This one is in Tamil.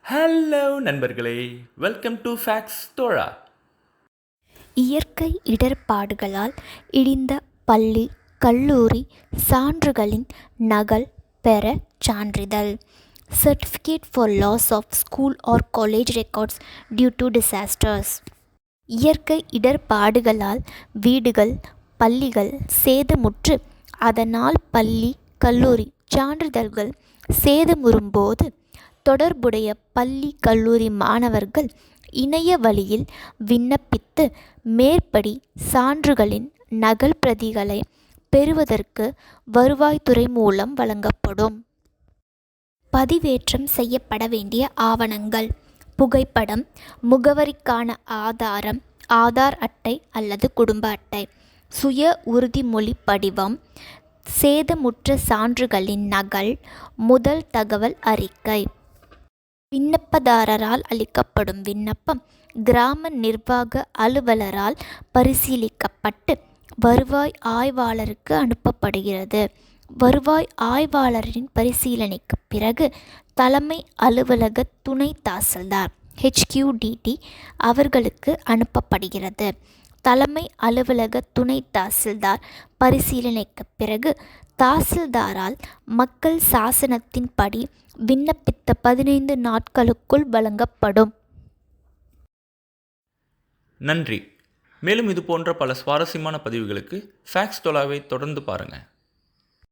ஹலோ நண்பர்களே, வெல்கம் டு ஃபேக்ஸ் தோழா. இயற்கை இடர்பாடுகளால் இடிந்த பள்ளி, கல்லூரி சான்றுகளின் நகல் பெற சான்றிதழ். Certificate for loss of school or college records due to disasters. இயற்கை இடர்பாடுகளால் வீடுகள், பள்ளிகள் சேதமுற்று அதனால் பள்ளி, கல்லூரி சான்றிதழ்கள் சேதமுறும்போது தொடர்புடைய பள்ளி, கல்லூரி மாணவர்கள் இணைய வழியில் விண்ணப்பித்து மேற்படி சான்றுகளின் நகல் பிரதிகளை பெறுவதற்கு வருவாய்த்துறை மூலம் வழங்கப்படும். பதிவேற்றம் செய்யப்பட வேண்டிய ஆவணங்கள்: புகைப்படம், முகவரிக்கான ஆதாரம், ஆதார் அட்டை அல்லது குடும்ப அட்டை, சுய உறுதிமொழி படிவம், சேதமுற்ற சான்றுகளின் நகல், முதல் தகவல் அறிக்கை. விண்ணப்பதாரரால் அளிக்கப்படும் விண்ணப்பம் கிராம நிர்வாக அலுவலரால் பரிசீலிக்கப்பட்டு வருவாய் ஆய்வாளருக்கு அனுப்பப்படுகிறது. வருவாய் ஆய்வாளரின் பரிசீலனைக்கு பிறகு தலைமை அலுவலக துணை தாசில்தார் HQDT அவர்களுக்கு அனுப்பப்படுகிறது. தலைமை அலுவலக துணை தாசில்தார் பரிசீலனைக்கு பிறகு தாசில்தாரால் மக்கள் சாசனத்தின்படி விண்ணப்பித்த 15 நாட்களுக்குள் வழங்கப்படும். நன்றி. மேலும் இது போன்ற பல சுவாரஸ்யமான பதிவுகளுக்கு ஃபேக்ஸ் தோழாவை தொடர்ந்து பாருங்கள்.